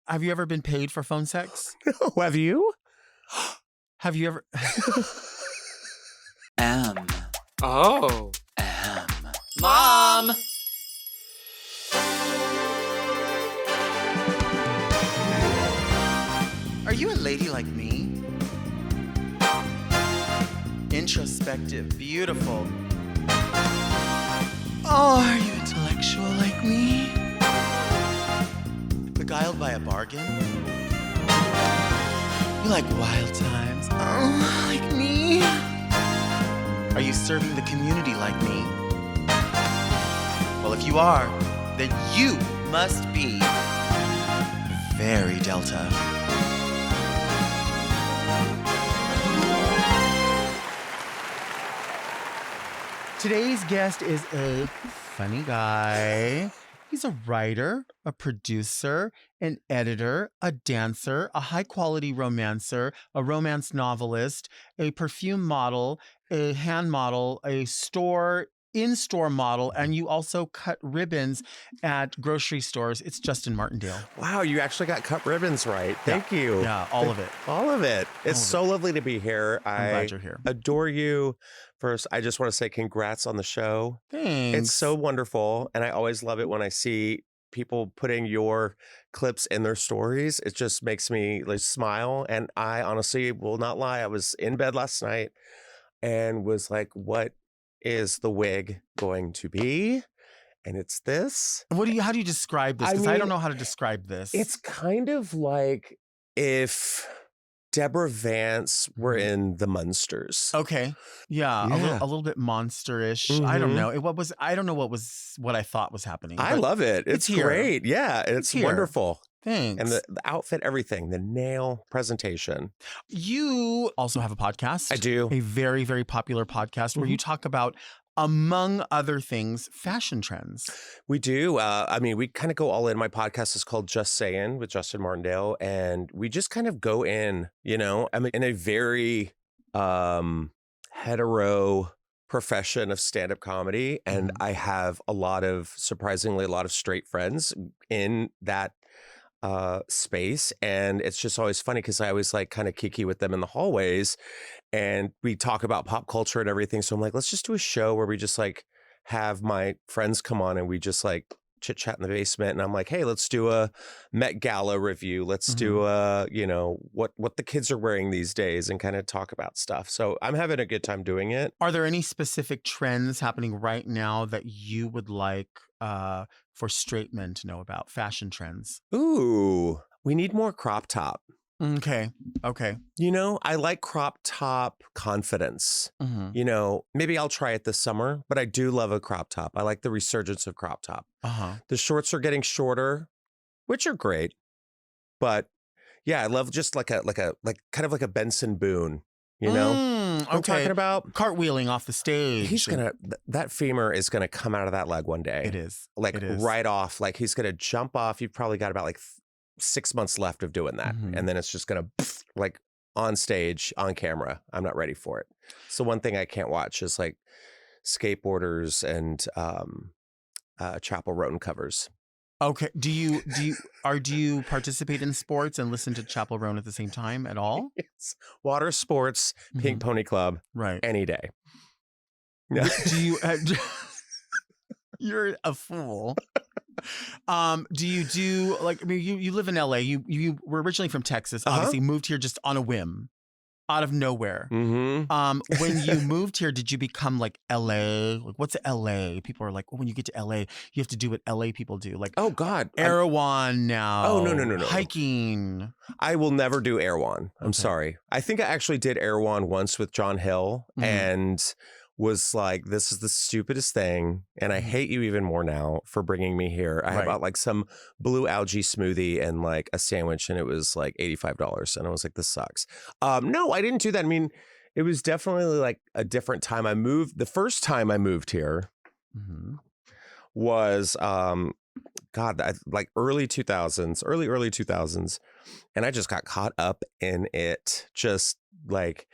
Have you ever been paid for phone sex? No, have you? Have you ever? Oh. Mom! Are you a lady like me? Introspective, beautiful. Oh, are you intellectual like me? Beguiled by a bargain? You like wild times? Oh, like me? Are you serving the community like me? Well, if you are, then you must be very Delta. Today's guest is a funny guy. He's a writer, a producer, an editor, a dancer, a high-quality romancer, a romance novelist, a perfume model, a hand model, a in-store model, and you also cut ribbons at grocery stores. It's Justin Martindale. Wow, you actually got cut ribbons right. Thank you. Yeah, all of it. All of it. It's so lovely to be here. I'm glad you're here. Adore you. First, I just want to say congrats on the show. Thanks. It's so wonderful. And I always love it when I see people putting your clips in their stories. It just makes me like smile. And I honestly will not lie. I was in bed last night and was like, what is the wig going to be? And it's this. How do you describe this? Because I don't know how to describe this. It's kind of like if Deborah Vance were in the Munsters. Okay. Yeah. A little bit monsterish. I don't know. I don't know what I thought was happening. I love it. It's great. Yeah. It's wonderful. Thanks. And the outfit, everything, the nail presentation. You also have a podcast. I do. A very, very popular podcast where you talk about, among other things, fashion trends. We do. We kind of go all in. My podcast is called Just Sayin' with Justin Martindale. And we just kind of go in, I'm in a very hetero profession of stand-up comedy. And I have surprisingly, a lot of straight friends in that space. And it's just always funny because I always like kind of kiki with them in the hallways and we talk about pop culture and everything. So I'm like, let's just do a show where we just like have my friends come on and we just like chit chat in the basement. And I'm like, hey, let's do a Met Gala review. Let's do a, what the kids are wearing these days and kind of talk about stuff. So I'm having a good time doing it. Are there any specific trends happening right now that you would like for straight men to know about? Fashion trends. Ooh, we need more crop top. Okay. I like crop top confidence. Maybe I'll try it this summer, but I do love a crop top. I like the resurgence of crop top. The shorts are getting shorter, which are great. But yeah, I love just like kind of like a Benson Boone, what I'm talking about? Cartwheeling off the stage. That femur is gonna come out of that leg one day. It is. Right off. Like he's gonna jump off. You've probably got about like 6 months left of doing that. And then it's just gonna like on stage, on camera. I'm not ready for it. So one thing I can't watch is like skateboarders and Chapel Roan covers. Okay. Do you participate in sports and listen to Chapel Roan at the same time at all? Yes. Water sports, Pink Pony Club, right? Any day. Yeah. Do you? You're a fool. Do you do you live in LA? You were originally from Texas. Obviously, moved here just on a whim, out of nowhere. When you moved here, did you become like LA? Like, what's LA? People are like, well, when you get to LA, you have to do what LA people do. Like, oh God, Erewhon now. Oh no, hiking. I will never do Erewhon. I'm sorry. I think I actually did Erewhon once with John Hill and was like, this is the stupidest thing. And I hate you even more now for bringing me here. I bought like some blue algae smoothie and like a sandwich and it was like $85. And I was like, this sucks. No, I didn't do that. I mean, it was definitely like a different time. The first time I moved here was, like early 2000s. And I just got caught up in it. Just like,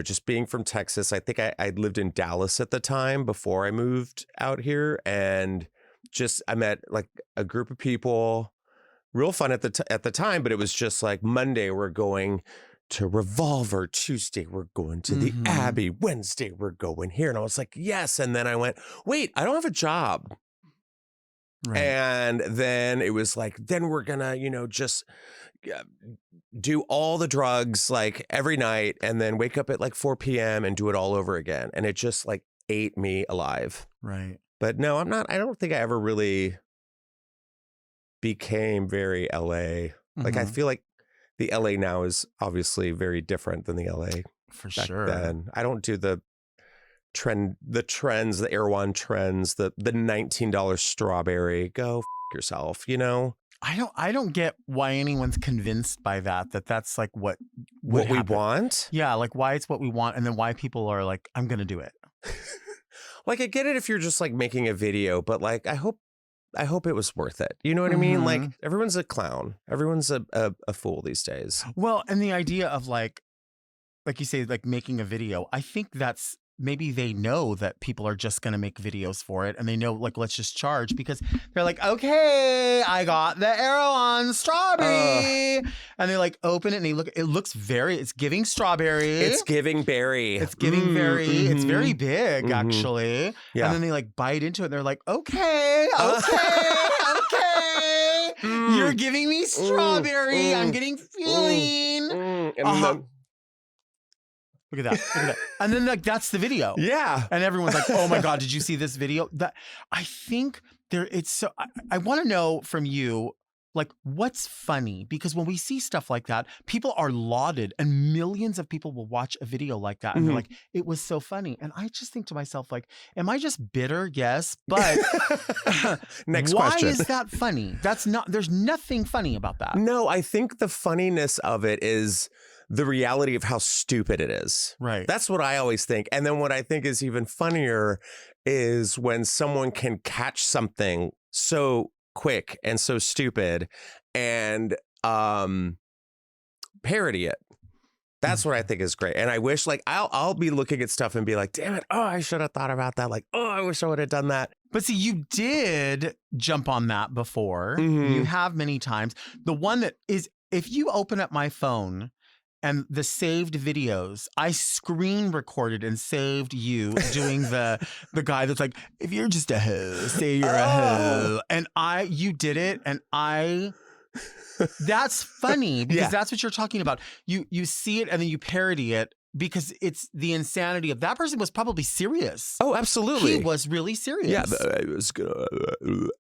just being from Texas. I think I lived in Dallas at the time before I moved out here. And I met like a group of people real fun at the time, but it was just like Monday we're going to Revolver, Tuesday we're going to the Abbey, Wednesday we're going here. And I was like, yes. And then I went, wait, I don't have a job. Right. And then it was like, then we're gonna, just do all the drugs like every night and then wake up at like 4 p.m. and do it all over again. And it just like ate me alive. Right. But no, I don't think I ever really became very LA. Like, I feel like the LA now is obviously very different than the LA for back sure. then. I don't do the trends, the Erewhon trends, the $19 strawberry. Go yourself, I don't get why anyone's convinced by that's like what we happen. Want. Yeah, like why it's what we want, and then why people are like, I'm gonna do it. Like, I get it if you're just like making a video, but like I hope it was worth it. You know what I mean? Like, everyone's a clown. Everyone's a fool these days. Well, and the idea of like you say, like making a video, I think that's maybe they know that people are just going to make videos for it. And they know, like, let's just charge, because they're like, okay, I got the Erewhon strawberry. And they like open it and they look, it's giving strawberry. It's giving berry. It's giving berry. It's very big, actually. Yeah. And then they like bite into it. And they're like, okay. You're giving me strawberry. I'm getting feeling. And Look at that. And then like that's the video. Yeah. And everyone's like, oh my God, did you see this video? That I think I want to know from you, like, what's funny? Because when we see stuff like that, people are lauded and millions of people will watch a video like that. And they're like, it was so funny. And I just think to myself, like, am I just bitter? Yes. But next question. Why is that funny? There's nothing funny about that. No, I think the funniness of it is the reality of how stupid it is. Right. That's what I always think. And then what I think is even funnier is when someone can catch something so quick and so stupid and parody it. That's what I think is great. And I wish, like, I'll be looking at stuff and be like, damn it, I should have thought about that. Like, I wish I would have done that. But see, you did jump on that before. You have many times. The one that is, if you open up my phone and the saved videos, I screen recorded and saved you doing the guy that's like, if you're just a hoe, say you're a hoe. And you did it, and that's funny because that's what you're talking about. You see it and then you parody it because it's the insanity of that person was probably serious. Oh, absolutely. He was really serious. Yeah, but it was good.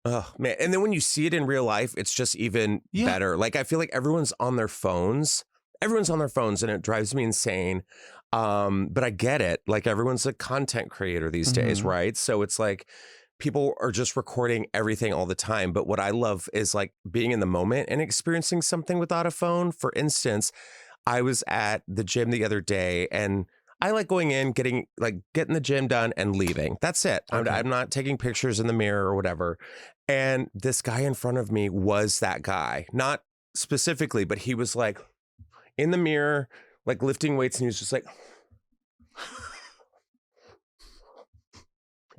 Oh, man. And then when you see it in real life, it's just even better. Like, I feel like everyone's on their phones. And it drives me insane. But I get it. Like, everyone's a content creator these days, right? So it's like people are just recording everything all the time. But what I love is like being in the moment and experiencing something without a phone. For instance, I was at the gym the other day and I like going in, getting the gym done and leaving. That's it. Okay. I'm not taking pictures in the mirror or whatever. And this guy in front of me was that guy. Not specifically, but he was like in the mirror, like lifting weights, and he was just like,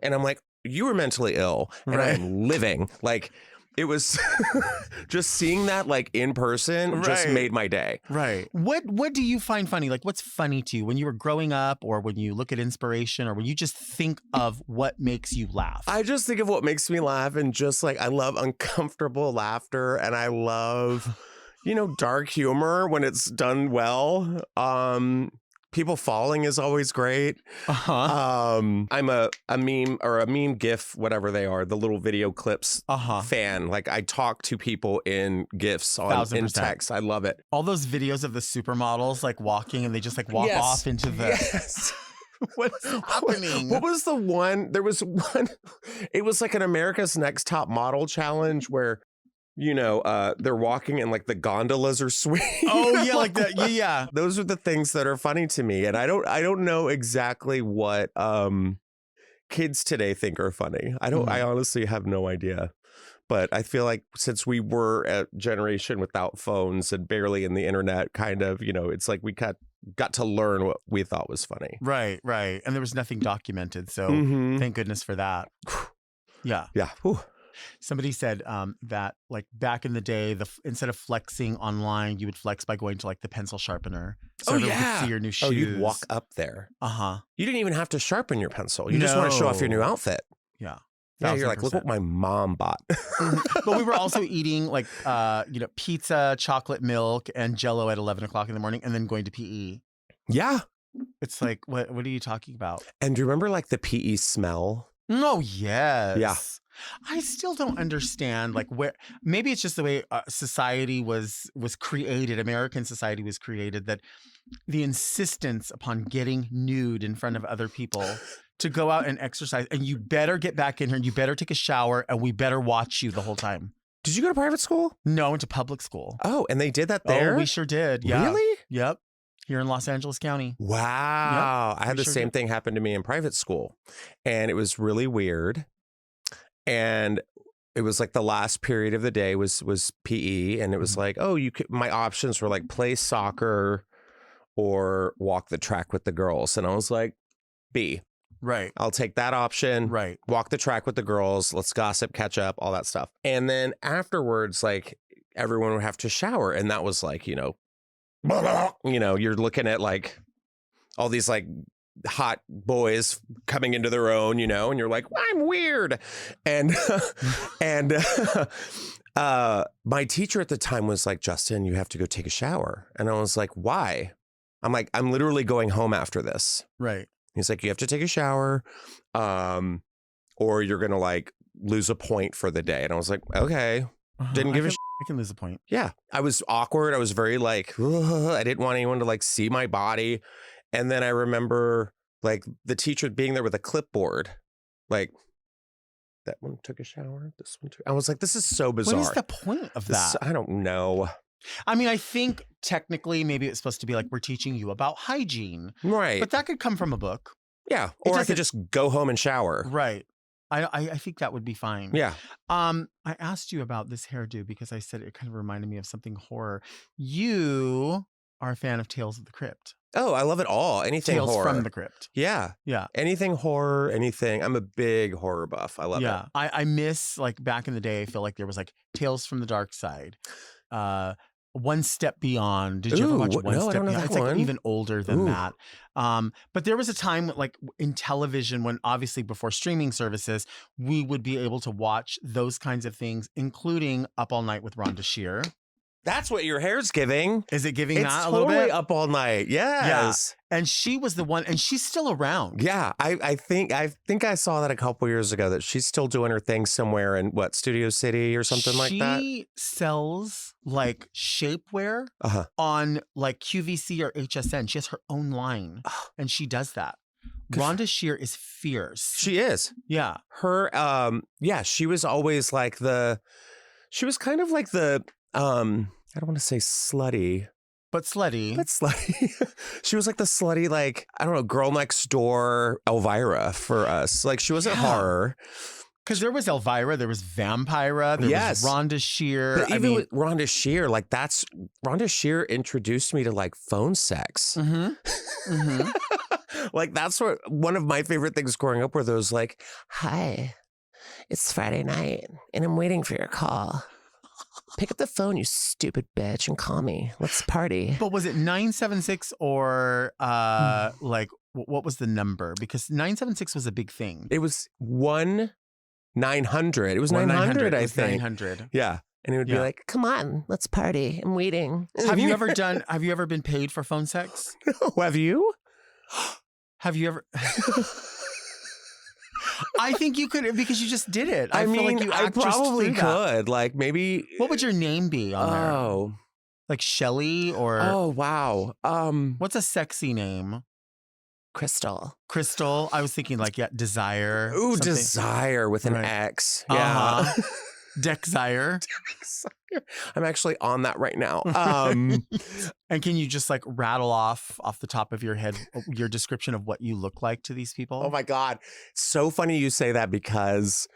and I'm like, you were mentally ill, and I am living. Like, it was just seeing that like in person just made my day. Right. What do you find funny? Like, what's funny to you when you were growing up, or when you look at inspiration, or when you just think of what makes you laugh? I just think of what makes me laugh, and just like, I love uncomfortable laughter, and I love dark humor when it's done well. People falling is always great. I'm a meme or a meme GIF, whatever they are, the little video clips fan. Like, I talk to people in GIFs in text. I love it. All those videos of the supermodels like walking and they just like walk off into the... What's happening? What was the one? There was one. It was like an America's Next Top Model challenge where they're walking and like the gondolas are swinging. Oh yeah, like that. Yeah. Those are the things that are funny to me, and I don't know exactly what kids today think are funny. I honestly have no idea. But I feel like since we were a generation without phones and barely in the internet, kind of, it's like we got to learn what we thought was funny. Right. And there was nothing documented, so thank goodness for that. Yeah. Yeah. Whew. Somebody said that like back in the day, instead of flexing online, you would flex by going to like the pencil sharpener. So everyone could see your new shoes. Oh, you'd walk up there. Uh-huh. You didn't even have to sharpen your pencil. You just want to show off your new outfit. Yeah. Yeah, you're like, look what my mom bought. But we were also eating like, pizza, chocolate milk, and Jell-O at 11 o'clock in the morning, and then going to PE. Yeah. It's like, what are you talking about? And do you remember like the PE smell? Oh, yes. Yeah. I still don't understand like where, maybe it's just the way society was created, American society was created, that the insistence upon getting nude in front of other people to go out and exercise, and you better get back in here and you better take a shower and we better watch you the whole time. Did you go to private school? No, I went to public school. Oh, and they did that there? Oh, we sure did. Yeah. Really? Yep. Here in Los Angeles County. Wow. Yep, I had the same thing happen to me in private school, and it was really weird. And it was like the last period of the day was PE, and it was like, oh, my options were like play soccer or walk the track with the girls. And I was like, B. Right. I'll take that option. Right. Walk the track with the girls. Let's gossip, catch up, all that stuff. And then afterwards, like everyone would have to shower. And that was like, you're looking at like all these like hot boys coming into their own, and you're like, well, I'm weird. And, my teacher at the time was like, Justin, you have to go take a shower. And I was like, why? I'm like, I'm literally going home after this. Right. He's like, you have to take a shower, or you're going to like lose a point for the day. And I was like, okay. Didn't give a shit. I can lose a point. Yeah. I was awkward. I was very like, ugh. I didn't want anyone to like see my body. And then I remember like the teacher being there with a clipboard, like that one took a shower. This one took. I was like, this is so bizarre. What is the point of that? I don't know. I mean, I think technically maybe it's supposed to be like we're teaching you about hygiene. Right. But that could come from a book. Yeah. Or I could just go home and shower. Right. I think that would be fine. Yeah. I asked you about this hairdo because I said it kind of reminded me of something horror. You are a fan of Tales of the Crypt. Oh, I love it all. Anything Tales horror. from the Crypt. Yeah. Yeah. Anything horror, anything. I'm a big horror buff. I love it. Yeah. I miss like back in the day, I feel like there was like Tales from the Dark Side. One Step Beyond. Did you ever watch One no, Step I don't know Beyond? that It's like one. even older than that. But there was a time like in television when obviously before streaming services, we would be able to watch those kinds of things, including Up All Night with Rhonda Shear. That's what your hair's giving. Is it giving It's that a totally little bit? Up All Night. Yes. And she was the one, and she's still around. Yeah. I think I saw that a couple years ago that she's still doing her thing somewhere in Studio City or something like that. She sells like shapewear Uh-huh. on like QVC or HSN. She has her own line and she does that. Rhonda Shear is fierce. She is. Yeah. Her she was always like she was kind of like the I don't want to say slutty. But slutty. But slutty. She was like the slutty, like, I don't know, girl next door Elvira for us. Like she wasn't horror. Because there was Elvira, there was Vampira, there was Rhonda Shear. But even with Rhonda Shear, like Rhonda Shear introduced me to like phone sex. Mm-hmm. Mm-hmm. Like that's what one of my favorite things growing up were those like, hi, it's Friday night and I'm waiting for your call. Pick up the phone, you stupid bitch, and call me. Let's party. But was it 976 or like what was the number? Because 976 was a big thing. It was 1-900. It was 900, I think. 900. Yeah. And it would be like, come on, let's party. I'm waiting. Have you ever been paid for phone sex? No, have you? Have you ever? I think you could because you just did it. I feel mean, like you I probably could. could. Like maybe. What would your name be on there? Oh. Like Shelly or? Oh, wow. What's a sexy name? Crystal. Crystal. I was thinking like, Ooh, something. Desire with an X. Yeah. Uh-huh. Dexire. I'm actually on that right now. And can you just like rattle off the top of your head your description of what you look like to these people? Oh my God. So funny you say that because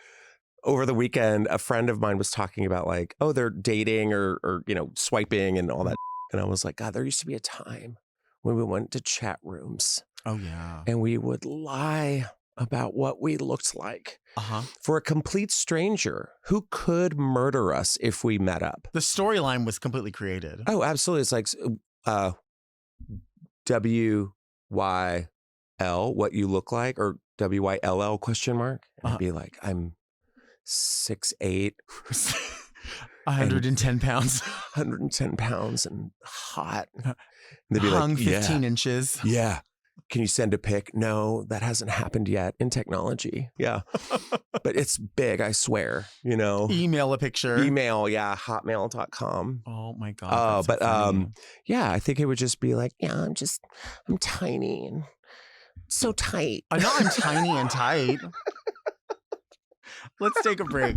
over the weekend, a friend of mine was talking about like, oh, they're dating or swiping and all that. And I was like, God, there used to be a time when we went to chat rooms. Oh, yeah. And we would lie about what we looked like Uh-huh. for a complete stranger who could murder us if we met up. The storyline was completely created. Oh, absolutely. It's like WYL, what you look like, or WYLL question mark. And I'd be like, I'm 6'8", 110 pounds. 110 pounds and hot. And they'd be Hung like, 15 inches. Yeah. Can you send a pic? No, that hasn't happened yet in technology. Yeah. But it's big, I swear, you know. Email a picture. Email, yeah, hotmail.com. Oh my God. But funny. yeah, I think it would just be like, yeah, I'm tiny and so tight. I know I'm tiny and tight. Let's take a break.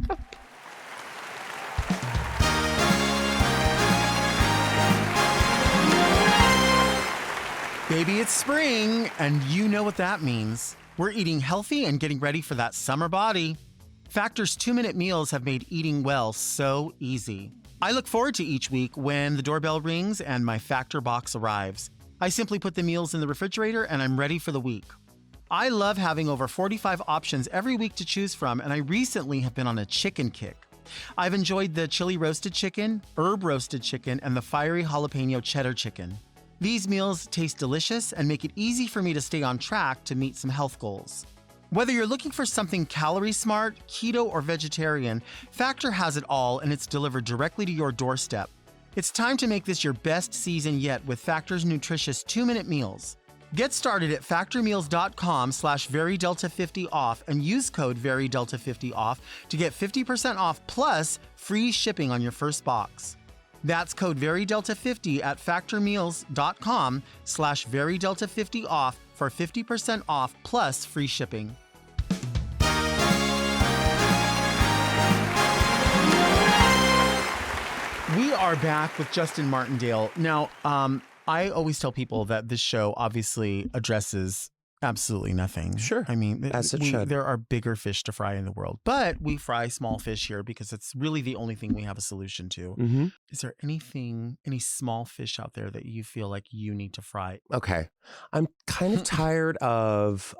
Baby, it's spring, and you know what that means. We're eating healthy and getting ready for that summer body. Factor's 2-minute meals have made eating well so easy. I look forward to each week when the doorbell rings and my Factor box arrives. I simply put the meals in the refrigerator and I'm ready for the week. I love having over 45 options every week to choose from, and I recently have been on a chicken kick. I've enjoyed the chili roasted chicken, herb roasted chicken, and the fiery jalapeno cheddar chicken. These meals taste delicious and make it easy for me to stay on track to meet some health goals. Whether you're looking for something calorie smart, keto, or vegetarian, Factor has it all and it's delivered directly to your doorstep. It's time to make this your best season yet with Factor's nutritious 2-minute meals. Get started at factormeals.com/verydelta50off and use code verydelta50off to get 50% off plus free shipping on your first box. That's code verydelta50 at factormeals.com/verydelta50off for 50% off plus free shipping. We are back with Justin Martindale. Now, I always tell people that this show obviously addresses absolutely nothing. Sure. I mean, as it should. There are bigger fish to fry in the world, but we fry small fish here because it's really the only thing we have a solution to. Mm-hmm. Is there any small fish out there that you feel like you need to fry? Okay. I'm kind of tired of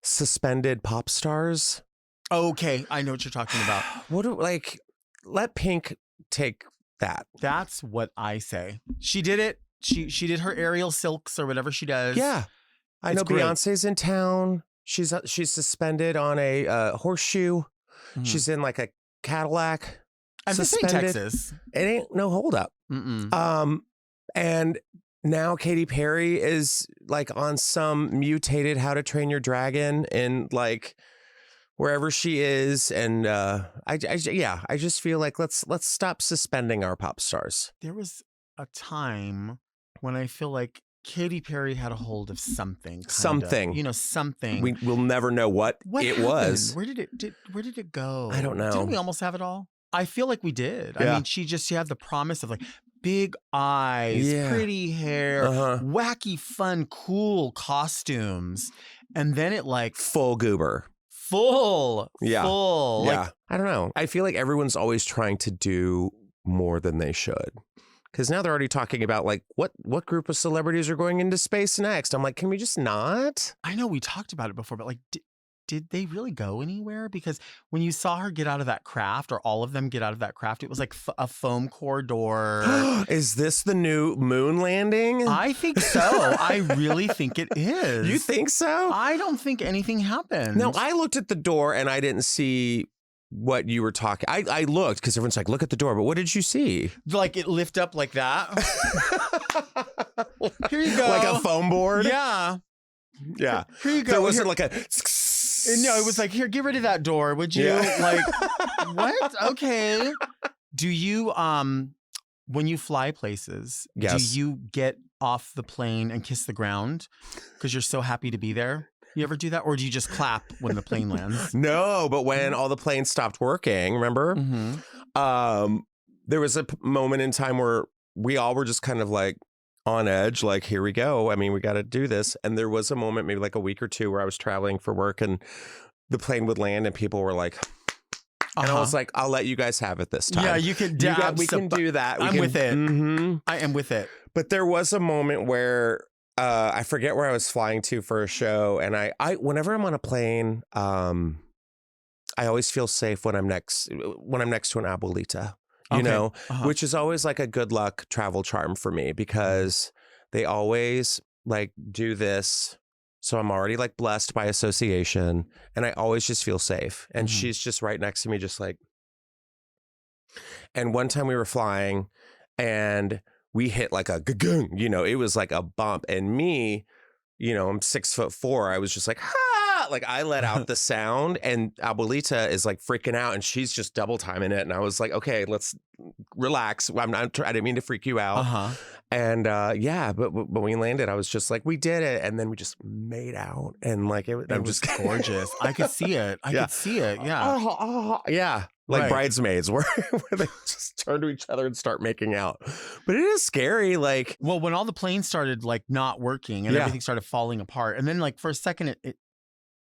suspended pop stars. Okay, I know what you're talking about. Let Pink take that. That's what I say. She did it. She did her aerial silks or whatever she does. Yeah. I know great. Beyonce's in town. She's suspended on a horseshoe. Mm-hmm. She's in like a Cadillac. And this ain't Texas. It ain't no holdup. Mm-mm. And now Katy Perry is like on some mutated How to Train Your Dragon in like wherever she is, and I just feel like let's stop suspending our pop stars. There was a time when I feel like Katy Perry had a hold of something. Something. Something. We'll never know what it happened? was. Where did it go? I don't know. Didn't we almost have it all? I feel like we did. Yeah. I mean, she had the promise of like big eyes, pretty hair, wacky, fun, cool costumes. And then it like full goober. Full. Yeah. Like, I don't know. I feel like everyone's always trying to do more than they should. Because now they're already talking about like what group of celebrities are going into space next. I'm like, can we just not? I know we talked about it before, but like, did they really go anywhere? Because when you saw her get out of that craft, or all of them get out of that craft, it was like a foam core door. Is this the new moon landing? I think so. I really think it is. You think so? I don't think anything happened. No, I looked at the door and I didn't see what you were talking. I looked because everyone's like, look at the door. But what did you see? Like it lift up like that. Here you go. Like a foam board? Yeah. Yeah. Here you go. There wasn't like a... No, it was like, here, get rid of that door, would you? Yeah. Like, what? Okay. Do you, when you fly places, yes. do you get off the plane and kiss the ground because you're so happy to be there? You ever do that? Or do you just clap when the plane lands? No, but when all the planes stopped working, remember? Mm-hmm. There was a moment in time where we all were just kind of like on edge, like, here we go. I mean, we got to do this. And there was a moment, maybe like a week or two, where I was traveling for work and the plane would land and people were like, and I was like, I'll let you guys have it this time. Yeah, you can we can do that. I'm with it. Mm-hmm. I am with it. But there was a moment where I forget where I was flying to for a show, and I whenever I'm on a plane, I always feel safe when I'm next to an abuelita, you know, which is always like a good luck travel charm for me because they always like do this. So I'm already like blessed by association, and I always just feel safe. And she's just right next to me, just like. And one time we were flying, and we hit like a gagung, you know, it was like a bump, and me, you know, I'm 6'4". I was just like, ha! Like I let out the sound, and Abuelita is like freaking out, and she's just double timing it. And I was like, okay, let's relax. I didn't mean to freak you out. And yeah, but when we landed, I was just like, we did it. And then we just made out. And like, it was just gorgeous. I could see it. I could see it. Yeah. Yeah. Like Bridesmaids where they just turn to each other and start making out. But it is scary. Like, well, when all the planes started like not working and everything started falling apart. And then like for a second, it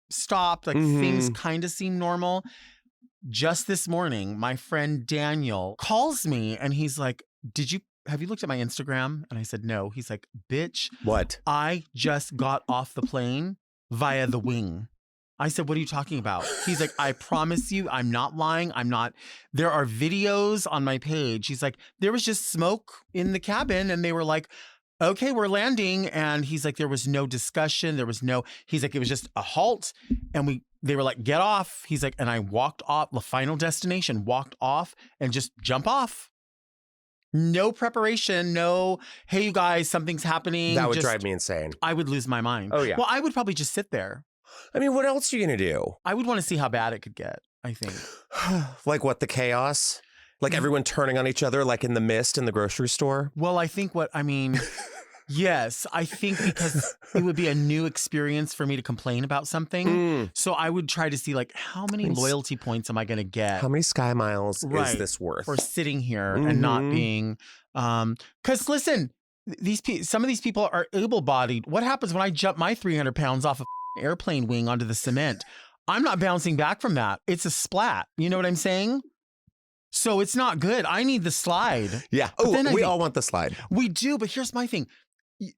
stopped. Like things kind of seemed normal. Just this morning, my friend Daniel calls me and he's like, have you looked at my Instagram? And I said, no. He's like, bitch. What? I just got off the plane via the wing. I said, what are you talking about? He's like, I promise you, I'm not lying. There are videos on my page. He's like, there was just smoke in the cabin and they were like, okay, we're landing. And he's like, there was no discussion. He's like, it was just a halt. And they were like, get off. He's like, and I walked off the final destination, walked off and just jump off. No preparation, no, hey, you guys, something's happening. That would drive me insane. I would lose my mind. Oh, yeah. Well, I would probably just sit there. I mean, what else are you going to do? I would want to see how bad it could get, I think. Like what, the chaos? Like everyone turning on each other like in the mist in the grocery store? Well, yes, I think because it would be a new experience for me to complain about something. So I would try to see like how many loyalty points am I going to get? How many sky miles is this worth? For sitting here and not being, because listen, some of these people are able-bodied. What happens when I jump my 300 pounds off an airplane wing onto the cement? I'm not bouncing back from that. It's a splat. You know what I'm saying? So it's not good. I need the slide. Yeah. We all want the slide. We do, but here's my thing.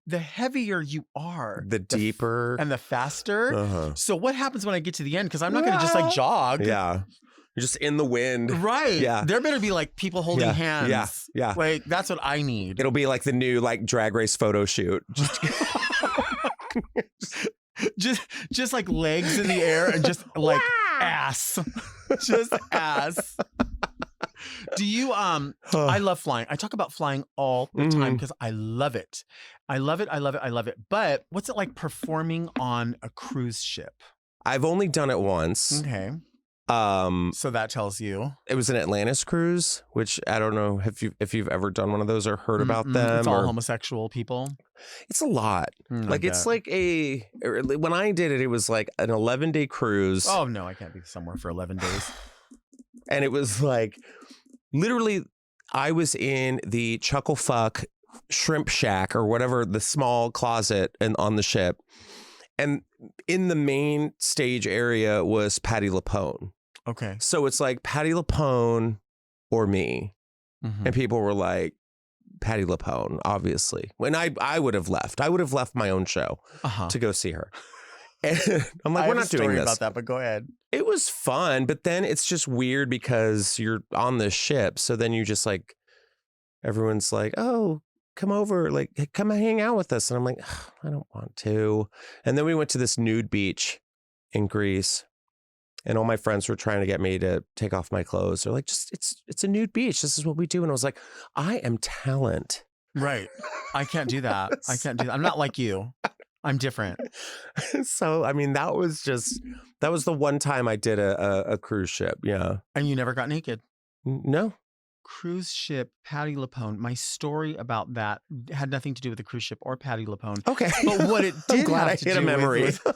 The heavier you are, the deeper and the faster. So what happens when I get to the end? Because I'm not going to just like jog. Yeah. You're just in the wind. Right. Yeah. There better be like people holding hands. Yeah. Yeah. Like that's what I need. It'll be like the new like drag race photo shoot. Just like legs in the air and just like ass. Just ass. Do you I love flying. I talk about flying all the time because I love it. I love it. But what's it like performing on a cruise ship? I've only done it once. Okay. So that tells you. It was an Atlantis cruise, which I don't know if you've ever done one of those or heard about them. It's all homosexual people. It's a lot. It's like when I did it, it was like an 11-day cruise. Oh no, I can't be somewhere for 11 days. And it was like, literally, I was in the Chuckle Fuck shrimp shack or whatever, the small closet on the ship. And in the main stage area was Patti LuPone. Okay. So it's like Patti LuPone or me. And people were like, Patti LuPone, obviously. When I would have left. I would have left my own show to go see her. And I'm like, we're not doing this. About that, but go ahead. It was fun, but then it's just weird because you're on the ship. So then you just like, everyone's like, oh, come over, like, come hang out with us. And I'm like, I don't want to. And then we went to this nude beach in Greece. And all my friends were trying to get me to take off my clothes. They're like, it's a nude beach. This is what we do. And I was like, I am talent. Right. I can't do that. I'm not like you. I'm different. So, I mean, that was the one time I did a cruise ship. Yeah. And you never got naked? No. Cruise ship, Patti LuPone. My story about that had nothing to do with the cruise ship or Patti LuPone. Okay. But what it did I'm glad have I to hit do a memory. with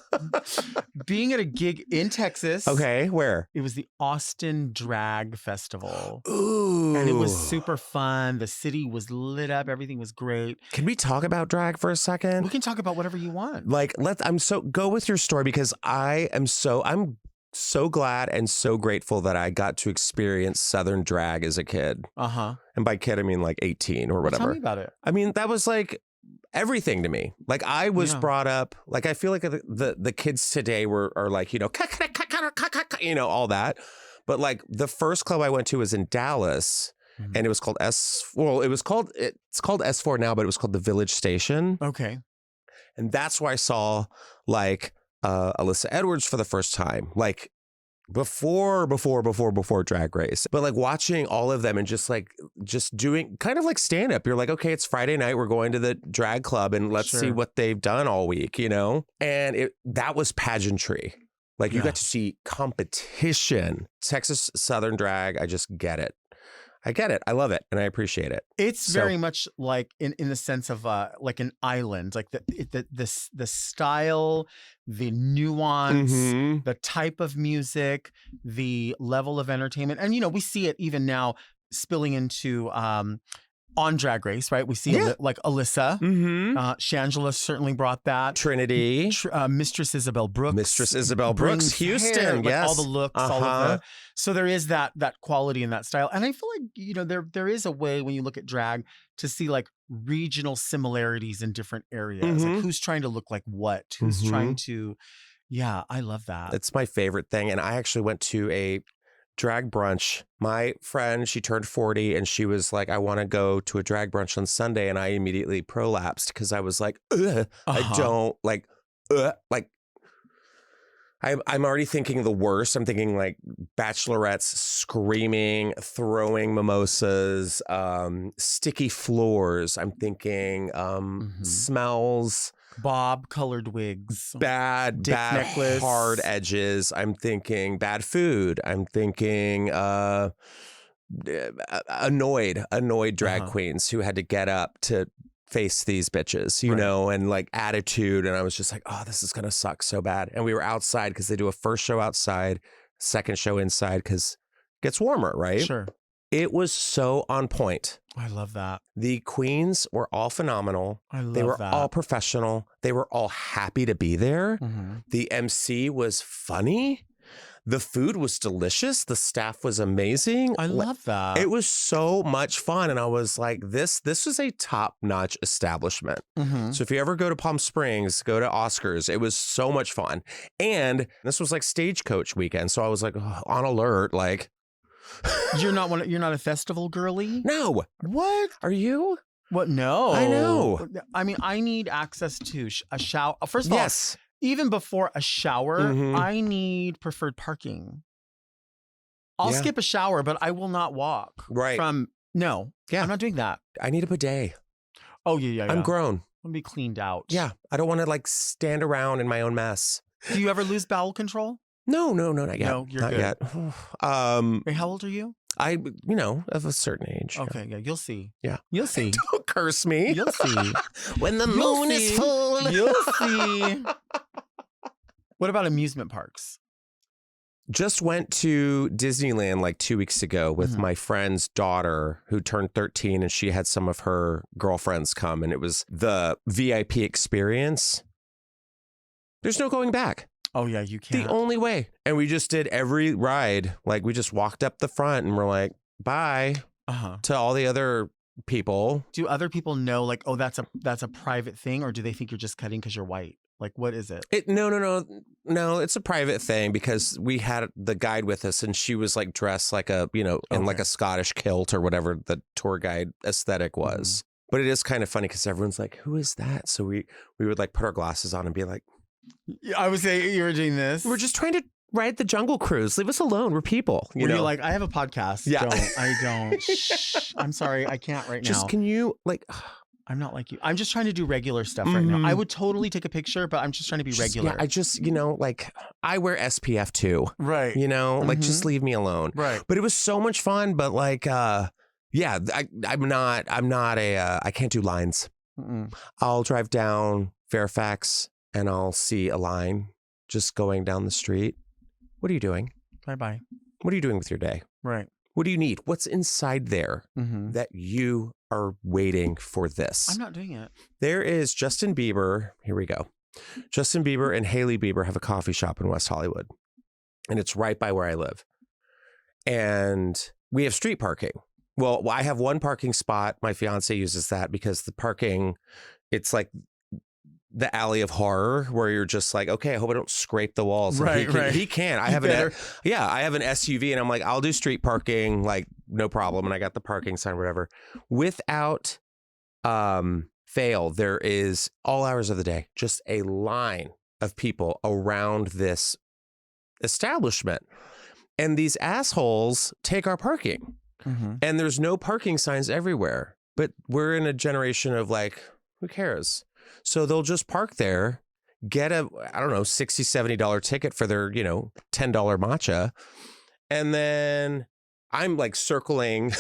being at a gig in Texas. Okay, where? It was the Austin Drag Festival. Ooh. And it was super fun. The city was lit up. Everything was great. Can we talk about drag for a second? We can talk about whatever you want. Like, go with your story because I'm so glad and so grateful that I got to experience Southern drag as a kid. And by kid, I mean like 18 or whatever. Tell me about it. I mean, that was like, everything to me. Like I was brought up, like I feel like the kids today are like, you know, all that. But like the first club I went to was in Dallas, and it was called it's called S4 now, but it was called the Village Station. Okay. And that's where I saw like Alyssa Edwards for the first time, like before Drag Race. But like watching all of them and just doing kind of like stand up. You're like, okay, it's Friday night. We're going to the drag club and let's see what they've done all week, you know? And that was pageantry. Like you got to see competition. Texas Southern drag. I just get it. I get it. I love it. And I appreciate it. It's very much like in the sense of like an island, like the style, the nuance, the type of music, the level of entertainment. And, you know, we see it even now spilling into on Drag Race, right? We see like Alyssa. Shangela certainly brought that. Trinity. Mistress Isabel Brooks. Houston, hair, yes. Like all the looks, all of the... So there is that quality and that style. And I feel like, you know, there is a way when you look at drag to see like regional similarities in different areas. Like who's trying to look like what? Who's trying to... Yeah, I love that. It's my favorite thing. And I actually went to a drag brunch. My friend, she turned 40 and she was like, I want to go to a drag brunch on Sunday. And I immediately prolapsed because I was like, I don't I'm already thinking the worst. I'm thinking like bachelorettes screaming, throwing mimosas, sticky floors. I'm thinking smells. Bob colored wigs. Bad necklace. Hard edges. I'm thinking bad food. I'm thinking annoyed drag queens who had to get up to face these bitches, you know, and like attitude. And I was just like, oh, this is going to suck so bad. And we were outside because they do a first show outside, second show inside because it gets warmer, right? Sure. It was so on point. I love that. The queens were all phenomenal. They were all professional. They were all happy to be there. The MC was funny. The food was delicious. The staff was amazing. I love that. It was so much fun. And I was like, this is a top-notch establishment. So if you ever go to Palm Springs, go to Oscars. It was so much fun. And this was like Stagecoach weekend. So I was like on alert, like... You're not a festival girly? No. What? Are you? What? No. I know. I mean, I need access to a shower. First of all, even before a shower, I need preferred parking. I'll skip a shower, but I will not walk. Right. I'm not doing that. I need a bidet. Oh, yeah. I'm grown. I'll be cleaned out. Yeah. I don't want to like stand around in my own mess. Do you ever lose bowel control? No, not yet. No, you're not good. Yet. Wait, how old are you? I, of a certain age. Okay, yeah, you'll see. Yeah. You'll see. Don't curse me. You'll see. When the moon is full. You'll see. What about amusement parks? Just went to Disneyland like 2 weeks ago with my friend's daughter who turned 13 and she had some of her girlfriends come and it was the VIP experience. There's no going back. Oh, yeah, you can't. The only way. And we just did every ride. Like we just walked up the front and we're like, bye to all the other people. Do other people know like, oh, that's a private thing? Or do they think you're just cutting because you're white? Like, what is it? No. It's a private thing because we had the guide with us and she was like dressed like in like a Scottish kilt or whatever the tour guide aesthetic was. But it is kind of funny because everyone's like, who is that? So we would like put our glasses on and be like, I would say you were doing this. We're just trying to ride the Jungle Cruise. Leave us alone. We're people. You know? You're like, I have a podcast. Yeah. I don't. Shh. I'm sorry. I can't right now. Just can you like... I'm not like you. I'm just trying to do regular stuff right now. I would totally take a picture, but I'm just trying to be regular. Yeah, I just, like I wear SPF too. Right. Like just leave me alone. Right. But it was so much fun. But like, I can't do lines. I'll drive down Fairfax and I'll see a line just going down the street. What are you doing? Bye-bye. What are you doing with your day? Right. What do you need? What's inside there that you are waiting for this? I'm not doing it. There is Justin Bieber. Here we go. Justin Bieber and Hailey Bieber have a coffee shop in West Hollywood. And it's right by where I live. And we have street parking. Well, I have one parking spot. My fiance uses that because the parking it's like the alley of horror where you're just like, okay, I hope I don't scrape the walls. Right, right. He can. I have I have an SUV, and I'm like, I'll do street parking, like no problem. And I got the parking sign, whatever. Without fail, there is all hours of the day just a line of people around this establishment, and these assholes take our parking. And there's no parking signs everywhere, but we're in a generation of like, who cares? So they'll just park there, get a, I don't know, $60, $70 ticket for their, $10 matcha. And then I'm like circling,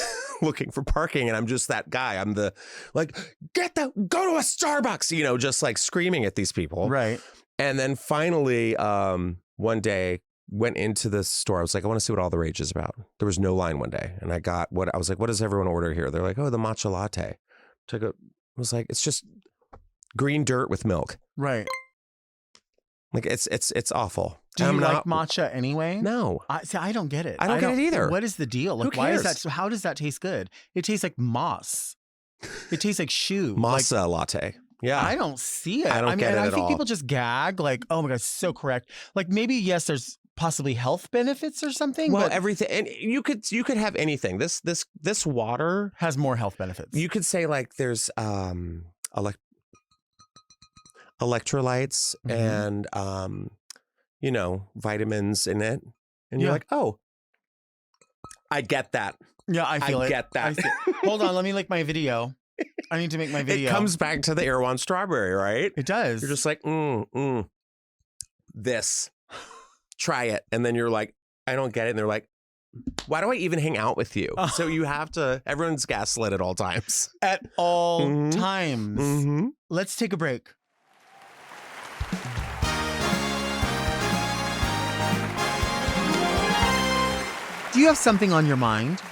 looking for parking. And I'm just that guy. I'm the like, go to a Starbucks, just like screaming at these people. Right. And then finally, one day, went into the store. I was like, I want to see what all the rage is about. There was no line one day. And I was like, what does everyone order here? They're like, oh, the matcha latte. I was like, it's just green dirt with milk. Right. Like it's awful. Do you like matcha anyway? No. I don't get it. I don't get it either. What is the deal? Like, Who why is cares? that? How does that taste good? It tastes like moss. It tastes like shoe. Masa latte. Yeah. I don't see it. I don't get it at I think all. people just gag like, oh my God, so correct. Like maybe, yes, there's possibly health benefits or something. Well, but everything, and you could have anything. This water has more health benefits. You could say like there's electrolytes and vitamins in it, and you're like, oh, I get that. Yeah, I feel it. I get that. Hold on, let me make my video. I need to make my video. It comes back to the Erewhon strawberry, right? It does. You're just like, this. Try it. And then you're like, I don't get it. And they're like, why do I even hang out with you? So you have to, everyone's gaslit at all times. At all times. Let's take a break. Do you have something on your mind?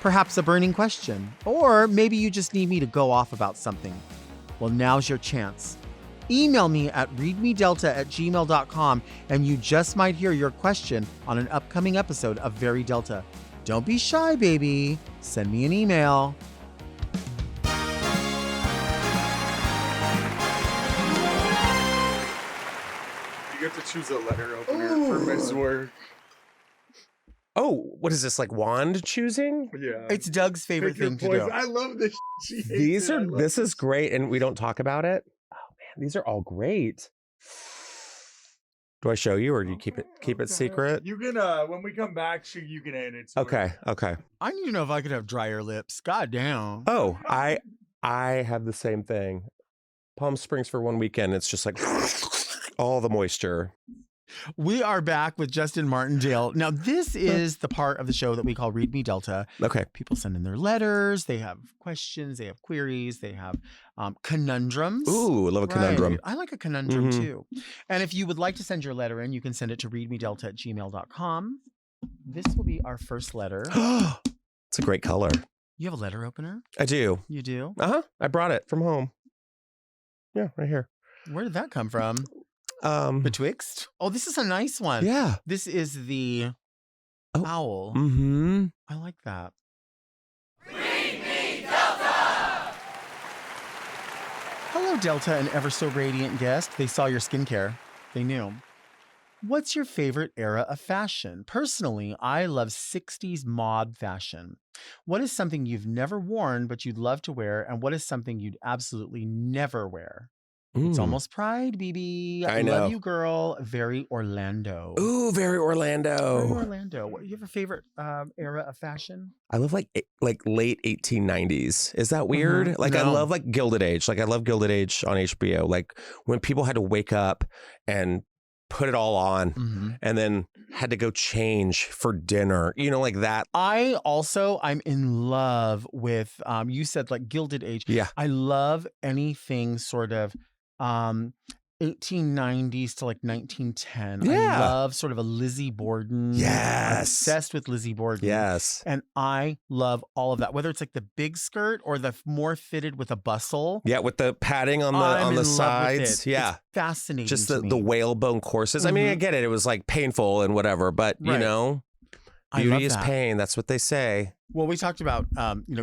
Perhaps a burning question. Or maybe you just need me to go off about something. Well, now's your chance. Email me at readmedelta@gmail.com and you just might hear your question on an upcoming episode of Very Delta. Don't be shy, baby. Send me an email. You get to choose a letter opener for Miss Work. Oh, what is this, like wand choosing? Yeah. It's Doug's favorite thing to do. I love this. This is great, and we don't talk about it. Oh man, these are all great. Do I show you, or do you keep it secret? You can when we come back, you can hand it to her. Okay. I need to know if I could have drier lips. God damn. Oh, I have the same thing. Palm Springs for one weekend. It's just like all the moisture. We are back with Justin Martindale. Now, this is the part of the show that we call Read Me Delta. Okay. People send in their letters. They have questions. They have queries. They have conundrums. Ooh, I love a conundrum. Right. I like a conundrum too. And if you would like to send your letter in, you can send it to readmedelta@gmail.com. This will be our first letter. It's a great color. You have a letter opener? I do. You do? I brought it from home. Yeah, right here. Where did that come from? Betwixt? Oh, this is a nice one. Yeah. This is the owl. Mm-hmm. I like that. Read me, Delta! Hello, Delta and ever so radiant guest. They saw your skincare. They knew. What's your favorite era of fashion? Personally, I love 60s mod fashion. What is something you've never worn but you'd love to wear, and what is something you'd absolutely never wear? It's almost Pride, BB. I know. Love you, girl. Very Orlando. Ooh, very Orlando. Very Orlando. What, you have a favorite era of fashion? I love like late 1890s. Is that weird? Like I No. love like Gilded Age. Like I love Gilded Age on HBO. Like when people had to wake up and put it all on and then had to go change for dinner. You know, like that. I'm in love with, you said like Gilded Age. Yeah. I love anything sort of 1890s to like 1910. Yeah. I love sort of a Lizzie Borden. I'm Yes. obsessed with Lizzie Borden. Yes. And I love all of that, whether it's like the big skirt or the more fitted with a bustle. Yeah, with the padding on I'm the in love with sides. it. Yeah. It's fascinating. Just to me. the whalebone corsets. I mean, I get it. It was like painful and whatever, but you Right. know, I love beauty is that. pain. That's what they say. Well, we talked about,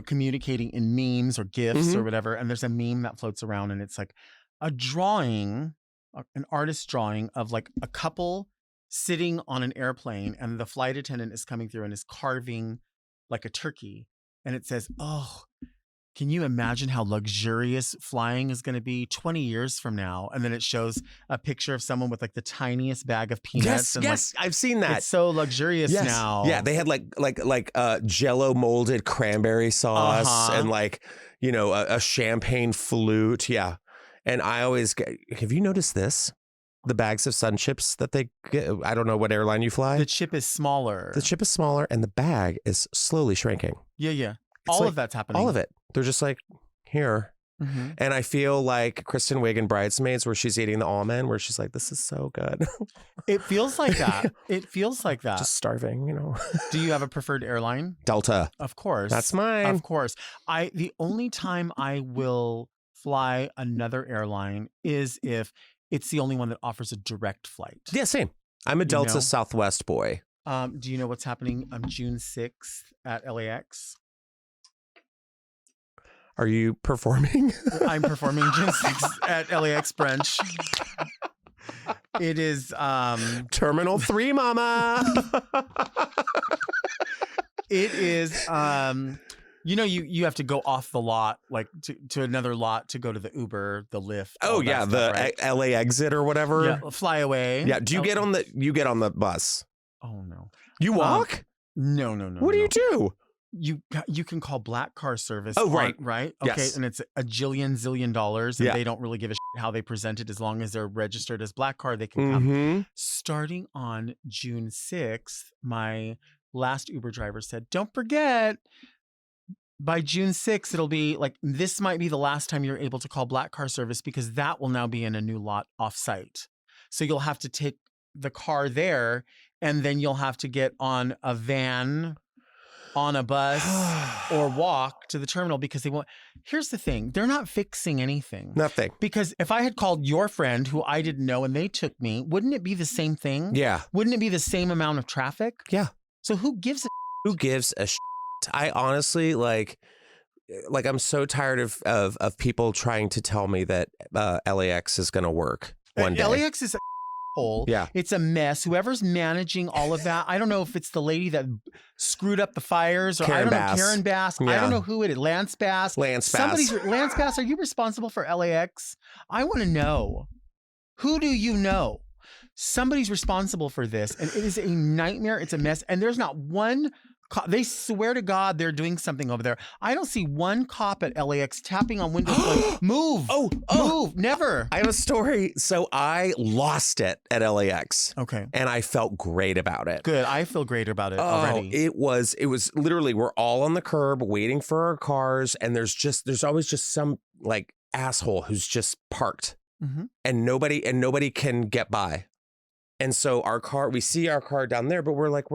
communicating in memes or GIFs or whatever. And there's a meme that floats around and it's like a drawing, an artist's drawing of like a couple sitting on an airplane and the flight attendant is coming through and is carving like a turkey. And it says, oh, can you imagine how luxurious flying is going to be 20 years from now? And then it shows a picture of someone with like the tiniest bag of peanuts. Yes, I've seen that. It's so luxurious now. Yeah, they had like Jello molded cranberry sauce and like, a champagne flute. Yeah. And I always get, have you noticed this? The bags of Sun Chips that they get, I don't know what airline you fly. The chip is smaller. The chip is smaller and the bag is slowly shrinking. Yeah. All of that's happening. All of it. They're just like, here. Mm-hmm. And I feel like Kristen Wiig in Bridesmaids where she's eating the almond, where she's like, this is so good. It feels like that. It feels like that. Just starving, Do you have a preferred airline? Delta. Of course. That's mine. Of course. The only time I will fly another airline is if it's the only one that offers a direct flight. Yeah, same. I'm a Delta Southwest boy. Do you know what's happening on June 6th at LAX? Are you performing? I'm performing June 6th at LAX brunch. It is Terminal 3, mama. It is you have to go off the lot, like to another lot to go to the Uber, the Lyft. Oh yeah, the right? LA exit or whatever. Yeah, fly away. Yeah. Do you get on the bus? Oh no. You walk? No. What do you do? You can call Black Car Service. Oh, right. Right? Okay. Yes. And it's a zillion dollars and they don't really give a shit how they present it as long as they're registered as Black Car, they can come. Starting on June 6th, my last Uber driver said, don't forget, by June 6th, it'll be like, this might be the last time you're able to call Black Car Service because that will now be in a new lot off-site. So you'll have to take the car there and then you'll have to get on a van, on a bus, or walk to the terminal because they won't. Here's the thing. They're not fixing anything. Nothing. Because if I had called your friend who I didn't know and they took me, wouldn't it be the same thing? Yeah. Wouldn't it be the same amount of traffic? Yeah. So who gives a Who gives a I honestly like I'm so tired of people trying to tell me that LAX is going to work one day. LAX is a hole. Yeah. It's a mess. Whoever's managing all of that, I don't know if it's the lady that screwed up the fires or Karen Bass. Karen Bass. Yeah. I don't know who it is. Lance Bass. Lance Bass, are you responsible for LAX? I want to know. Who do you know? Somebody's responsible for this and it is a nightmare. It's a mess. And there's not one they swear to God they're doing something over there. I don't see one cop at LAX tapping on windows going, move, move, never. I have a story. So I lost it at LAX. Okay. And I felt great about it. Good. I feel great about it already. It was literally, we're all on the curb waiting for our cars. And there's always just some like asshole who's just parked and nobody can get by. And so we see our car down there, but we're like,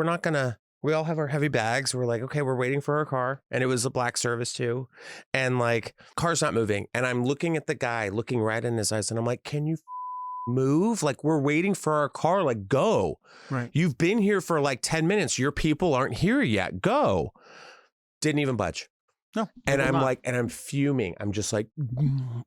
we all have our heavy bags. We're like, okay, we're waiting for our car. And it was a black service too. And like, car's not moving. And I'm looking at the guy, looking right in his eyes. And I'm like, can you move? Like, we're waiting for our car. Like, go. Right. You've been here for like 10 minutes. Your people aren't here yet. Go. Didn't even budge. No. And I'm like, and I'm fuming. I'm just like,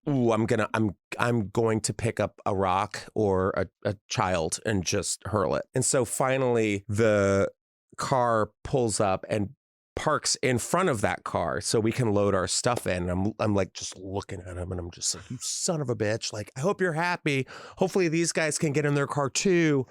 ooh, I'm going to pick up a rock or a child and just hurl it. And so finally the car pulls up and parks in front of that car so we can load our stuff in. I'm like just looking at him and I'm just like, you son of a bitch. Like, I hope you're happy. Hopefully these guys can get in their car too.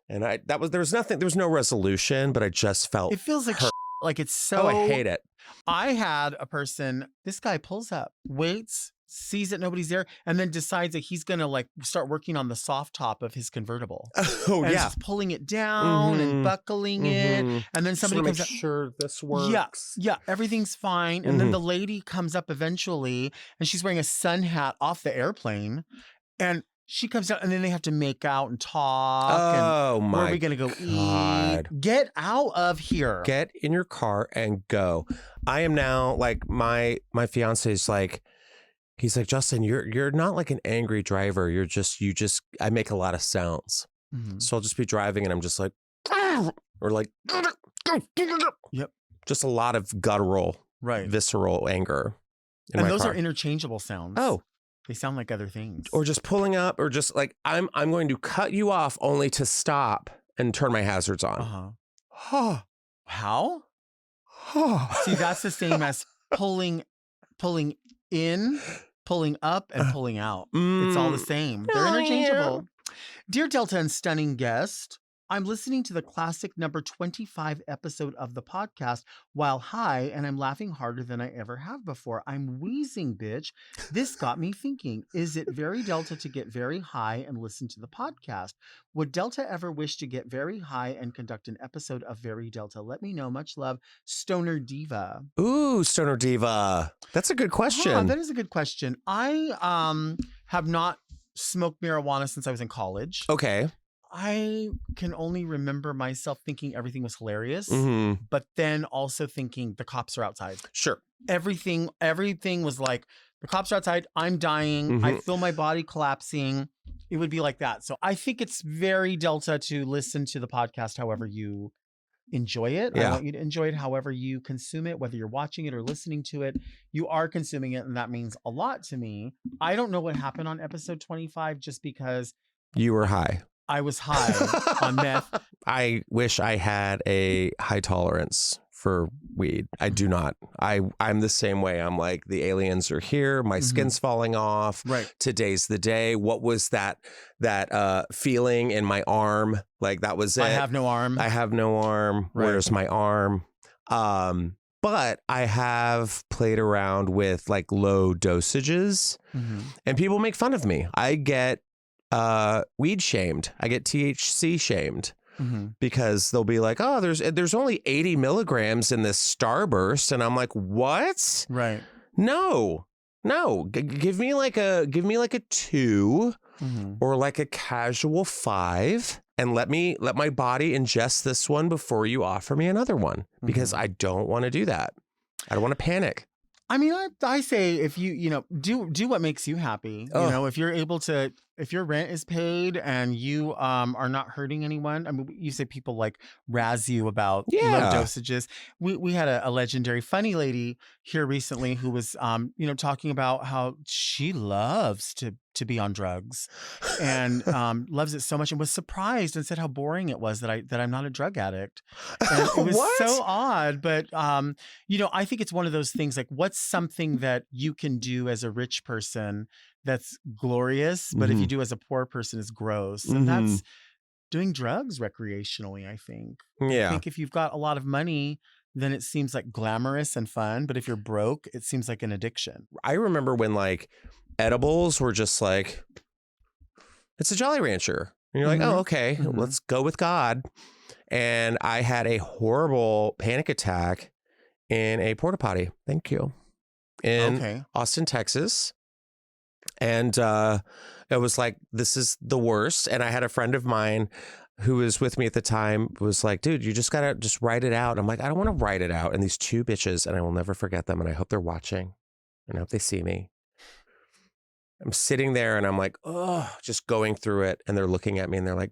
And there was no resolution, but I just felt it feels like like it's so. Oh, I hate it. I had a person, this guy pulls up, waits, sees that nobody's there, and then decides that he's going to like start working on the soft top of his convertible. Oh, and yeah. just pulling it down and buckling it. And then somebody comes up. Sure this works. Yeah, everything's fine. And then the lady comes up eventually and she's wearing a sun hat off the airplane. And she comes out and then they have to make out and talk. Oh, and my where are we going to go God. eat? Get out of here. Get in your car and go. I am now like my fiance is like, he's like, Justin, you're not like an angry driver. I make a lot of sounds. So I'll just be driving and I'm just like, or like, yep. Just a lot of guttural, visceral anger. And those are interchangeable sounds. Oh. They sound like other things. Or just pulling up, or just like, I'm going to cut you off only to stop and turn my hazards on. How? See, that's the same as pulling in, pulling up, and pulling out. It's all the same. They're interchangeable. Dear Delta and stunning guest, I'm listening to the classic number 25 episode of the podcast while high, and I'm laughing harder than I ever have before. I'm wheezing, bitch. This got me thinking, is it very Delta to get very high and listen to the podcast? Would Delta ever wish to get very high and conduct an episode of Very Delta? Let me know. Much love, Stoner Diva. Ooh, Stoner Diva. That's a good question. That is a good question. I have not smoked marijuana since I was in college. Okay. I can only remember myself thinking everything was hilarious, but then also thinking the cops are outside. Sure. Everything was like, the cops are outside, I'm dying, I feel my body collapsing. It would be like that. So I think it's very Delta to listen to the podcast however you enjoy it. Yeah. I want you to enjoy it however you consume it, whether you're watching it or listening to it. You are consuming it, and that means a lot to me. I don't know what happened on episode 25 just because you were high. I was high on meth. I wish I had a high tolerance for weed. I do not. I'm the same way. I'm like, the aliens are here. My skin's falling off. Right. Today's the day. What was that feeling in my arm? Like, that was it. I have no arm. I have no arm. Right. Where's my arm? But I have played around with like low dosages, and people make fun of me. I get weed shamed. I get THC shamed because they'll be like, oh, there's only 80 milligrams in this Starburst. And I'm like, what? Right. No, give me like a 2 or like a casual 5, and let my body ingest this one before you offer me another one, because I don't want to do that. I don't want to panic. I mean, I say, if you do what makes you happy. You know, if you're able to, if your rent is paid and you are not hurting anyone. I mean, you say people like razz you about low dosages. We had a legendary funny lady here recently who was talking about how she loves to be on drugs and loves it so much, and was surprised and said how boring it was that I'm not a drug addict. And it was so odd, but I think it's one of those things, like, what's something that you can do as a rich person that's glorious, but if you do as a poor person is gross. And that's doing drugs recreationally, I think. Yeah. I think if you've got a lot of money, then it seems like glamorous and fun. But if you're broke, it seems like an addiction. I remember when like edibles were just like, it's a Jolly Rancher. And you're like, oh, okay, let's go with God. And I had a horrible panic attack in a porta potty. Thank you. In Austin, Texas. And it was like, this is the worst. And I had a friend of mine who was with me at the time, was like, dude, you just gotta just write it out. I'm like, I don't want to write it out. And these two bitches, and I will never forget them, and I hope they're watching, and I hope they see me. I'm sitting there and I'm like, oh, just going through it. And they're looking at me and they're like,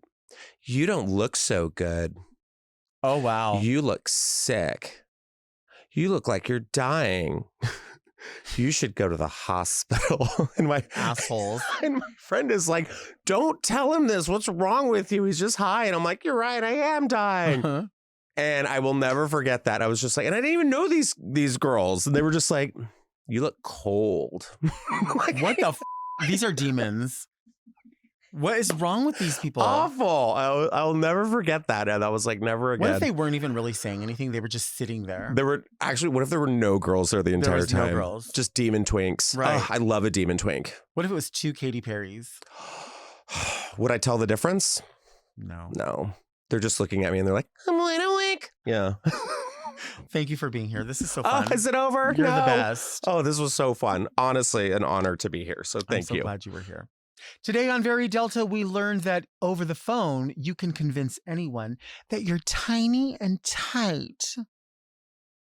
you don't look so good. Oh, wow. You look sick. You look like you're dying. You should go to the hospital. And my assholes. And my friend is like, don't tell him this. What's wrong with you? He's just high. And I'm like, you're right. I am dying. And I will never forget that. I was just like, and I didn't even know these girls. And they were just like, you look cold. Like, what the These are demons. What is wrong with these people? Awful. I'll never forget that. And that was like, never again. What if they weren't even really saying anything? They were just sitting there. There were actually, what if there were no girls there the entire time? No girls. Just demon twinks. Right. Oh, I love a demon twink. What if it was 2 Katy Perrys? Would I tell the difference? No. They're just looking at me and they're like, I'm wide awake. Yeah. Thank you for being here. This is so fun. Oh, is it over? You're the best. Oh, this was so fun. Honestly, an honor to be here. So thank you. I'm so glad you were here. Today on Very Delta, we learned that over the phone, you can convince anyone that you're tiny and tight.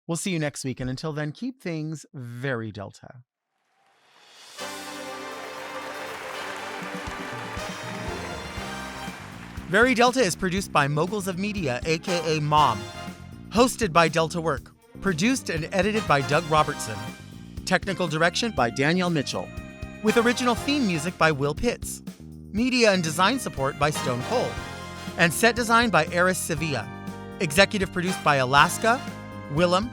We'll see you next week. And until then, keep things very Delta. Very Delta is produced by Moguls of Media, a.k.a. Mom. Hosted by Delta Work. Produced and edited by Doug Robertson. Technical direction by Danielle Mitchell. With original theme music by Will Pitts. Media and design support by Stone Cold. And set design by Eris Sevilla. Executive produced by Alaska, Willem,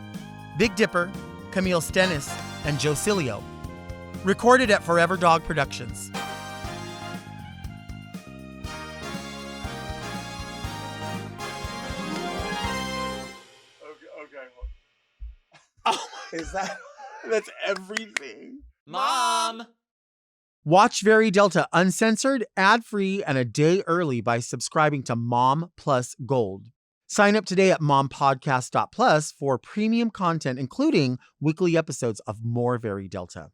Big Dipper, Camille Stennis, and Joe Cilio. Recorded at Forever Dog Productions. Okay. Oh, that's everything. Mom! Watch Very Delta uncensored, ad-free, and a day early by subscribing to Mom Plus Gold. Sign up today at mompodcast.plus for premium content, including weekly episodes of More Very Delta.